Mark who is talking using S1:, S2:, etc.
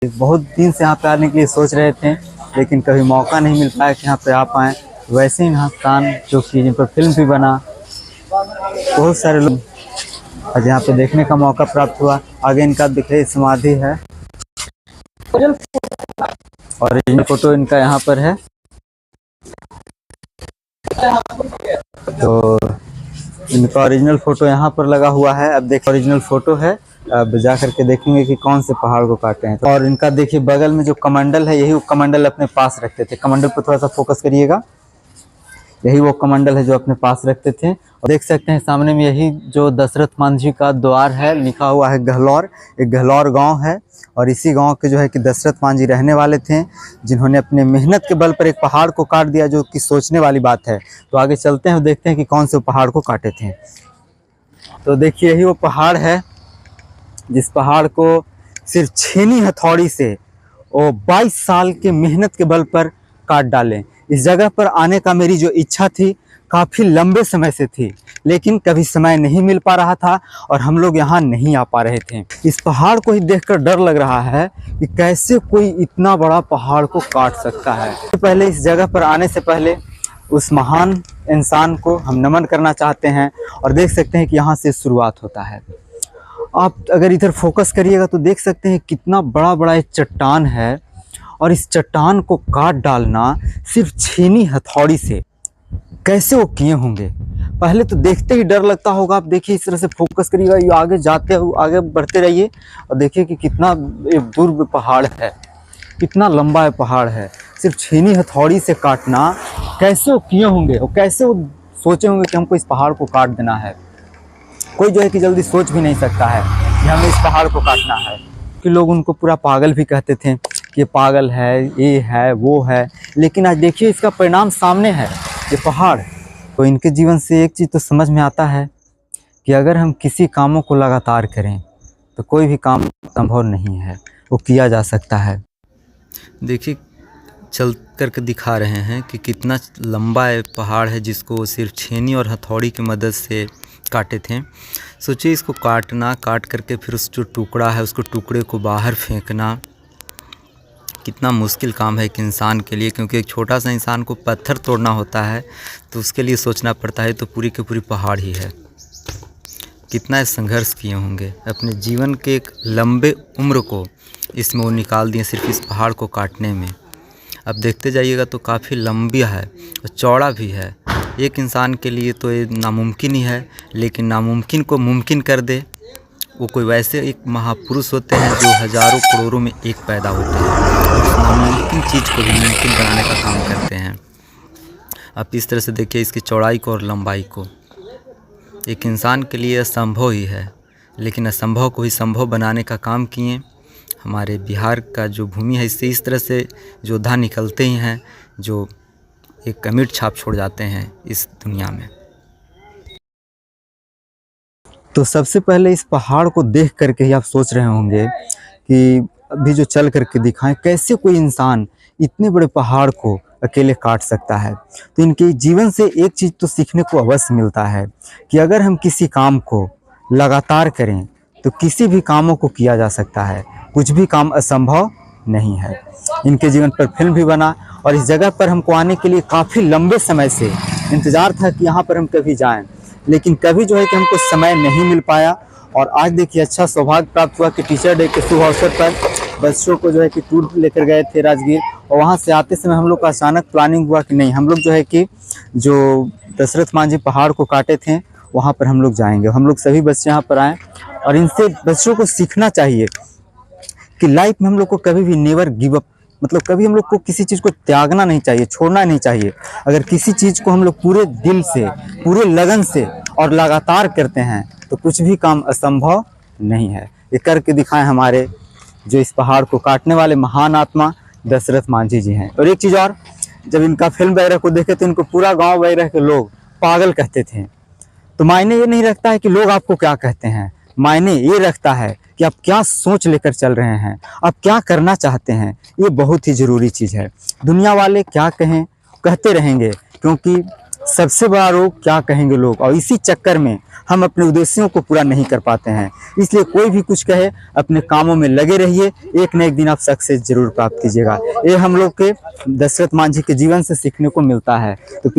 S1: बहुत दिन से यहाँ पे आने के लिए सोच रहे थे, लेकिन कभी मौका नहीं मिल पाया कि यहाँ पे आ पाएँ। वैसे ही यहाँ स्थान जो कि जिन पर फिल्म भी बना, बहुत सारे लोग आज यहाँ पे देखने का मौका प्राप्त हुआ। आगे इनका दिख रही समाधि है और इन फोटो इनका यहाँ पर है। तो इनका ओरिजिनल फोटो यहाँ पर लगा हुआ है। अब देखिए ओरिजिनल फोटो है, अब जा करके देखेंगे कि कौन से पहाड़ को काटे हैं। और इनका देखिए बगल में जो कमंडल है, यही वो कमंडल अपने पास रखते थे। कमंडल पर थोड़ा सा फोकस करिएगा, यही वो कमंडल है जो अपने पास रखते थे। और देख सकते हैं सामने में यही जो दशरथ मान जी का द्वार है, लिखा हुआ है गहलौर। एक गहलौर गांव है और इसी गांव के जो है कि दशरथ मान जी रहने वाले थे, जिन्होंने अपने मेहनत के बल पर एक पहाड़ को काट दिया, जो कि सोचने वाली बात है। तो आगे चलते हैं और देखते हैं कि कौन से पहाड़ को काटे थे। तो देखिए यही वो पहाड़ है जिस पहाड़ को सिर्फ छेनी हथौड़ी से वो 22 साल के मेहनत के बल पर काट डालें। इस जगह पर आने का मेरी जो इच्छा थी काफ़ी लंबे समय से थी, लेकिन कभी समय नहीं मिल पा रहा था और हम लोग यहाँ नहीं आ पा रहे थे। इस पहाड़ को ही देखकर डर लग रहा है कि कैसे कोई इतना बड़ा पहाड़ को काट सकता है। तो पहले इस जगह पर आने से पहले उस महान इंसान को हम नमन करना चाहते हैं और देख सकते हैं कि यहाँ से शुरुआत होता है। आप अगर इधर फोकस करिएगा तो देख सकते हैं कितना बड़ा बड़ा एक चट्टान है और इस चट्टान को काट डालना सिर्फ छेनी हथौड़ी से कैसे वो किए होंगे। पहले तो देखते ही डर लगता होगा। आप देखिए इस तरह से फोकस करिएगा, ये आगे जाते हुए आगे बढ़ते रहिए और देखिए कि कितना एक दूर पहाड़ है, कितना लंबा है पहाड़ है। सिर्फ छेनी हथौड़ी से काटना कैसे वो किए होंगे और कैसे वो सोचे होंगे कि हमको इस पहाड़ को काट देना है। कोई जो है कि जल्दी सोच भी नहीं सकता है कि हमें इस पहाड़ को काटना है। कि लोग उनको पूरा पागल भी कहते थे कि पागल है, ये है, वो है। लेकिन आज देखिए इसका परिणाम सामने है, ये पहाड़। तो इनके जीवन से एक चीज़ तो समझ में आता है कि अगर हम किसी कामों को लगातार करें तो कोई भी काम संभव नहीं है, वो किया जा सकता है।
S2: देखिए चल करके दिखा रहे हैं कि कितना लंबा है पहाड़ है, जिसको वो सिर्फ छेनी और हथौड़ी की मदद से काटे थे। सोचिए इसको काट करके फिर उस जो टुकड़ा है उसको टुकड़े को बाहर फेंकना कितना मुश्किल काम है एक इंसान के लिए, क्योंकि एक छोटा सा इंसान को पत्थर तोड़ना होता है तो उसके लिए सोचना पड़ता है, तो पूरी की पूरी पहाड़ ही है। कितना संघर्ष किए होंगे अपने जीवन के एक लंबे उम्र को इसमें वो निकाल दिए सिर्फ इस पहाड़ को काटने में। अब देखते जाइएगा तो काफ़ी लंबी है और चौड़ा भी है। एक इंसान के लिए तो ये नामुमकिन ही है, लेकिन नामुमकिन को मुमकिन कर दे वो कोई वैसे एक महापुरुष होते हैं जो हज़ारों करोड़ों में एक पैदा होते हैं और उस नामुमकिन चीज़ को भी मुमकिन बनाने का काम करते हैं। आप इस तरह से देखिए इसकी चौड़ाई को और लंबाई को। एक इंसान के लिए असंभव ही है, लेकिन असंभव को ही संभव बनाने का काम किए। हमारे बिहार का जो भूमि है, इससे इस तरह से योद्धा निकलते ही हैं जो एक अमिट छाप छोड़ जाते हैं इस दुनिया में।
S1: तो सबसे पहले इस पहाड़ को देख करके ही आप सोच रहे होंगे कि अभी जो चल करके दिखाएं कैसे कोई इंसान इतने बड़े पहाड़ को अकेले काट सकता है। तो इनके जीवन से एक चीज़ तो सीखने को अवश्य मिलता है कि अगर हम किसी काम को लगातार करें तो किसी भी कामों को किया जा सकता है, कुछ भी काम असंभव नहीं है। इनके जीवन पर फिल्म भी बना और इस जगह पर हमको आने के लिए काफ़ी लंबे समय से इंतज़ार था कि यहाँ पर हम कभी जाएं, लेकिन कभी जो है कि हमको समय नहीं मिल पाया। और आज देखिए अच्छा सौभाग्य प्राप्त हुआ कि टीचर डे के शुभ अवसर पर बच्चों को जो है कि टूर लेकर गए थे राजगीर। और वहाँ से आते समय हम लोग का अचानक प्लानिंग हुआ कि नहीं, हम लोग जो है कि जो दशरथ मान जी पहाड़ को काटे थे वहाँ पर हम लोग जाएंगे। हम लोग सभी बच्चे यहाँ पर आए और इनसे बच्चों को सीखना चाहिए कि लाइफ में हम लोग को कभी भी नेवर गिव अप, मतलब कभी हम लोग को किसी चीज़ को त्यागना नहीं चाहिए, छोड़ना नहीं चाहिए। अगर किसी चीज़ को हम लोग पूरे दिल से, पूरे लगन से और लगातार करते हैं तो कुछ भी काम असंभव नहीं है। ये करके दिखाएं हमारे जो इस पहाड़ को काटने वाले महान आत्मा दशरथ मांझी जी हैं। और एक चीज़ और, जब इनका फिल्म वगैरह को देखे तो इनको पूरा गाँव वगैरह के लोग पागल कहते थे। तो मायने ये नहीं रखता है कि लोग आपको क्या कहते हैं, मायने ये रखता है कि आप क्या सोच लेकर चल रहे हैं, आप क्या करना चाहते हैं। ये बहुत ही ज़रूरी चीज़ है। दुनिया वाले क्या कहें कहते रहेंगे, क्योंकि सबसे बड़ा रोग क्या कहेंगे लोग, और इसी चक्कर में हम अपने उद्देश्यों को पूरा नहीं कर पाते हैं। इसलिए कोई भी कुछ कहे, अपने कामों में लगे रहिए, एक न एक दिन आप सक्सेस जरूर प्राप्त कीजिएगा। ये हम लोग के दशरथ मांझी के जीवन से सीखने को मिलता है। तो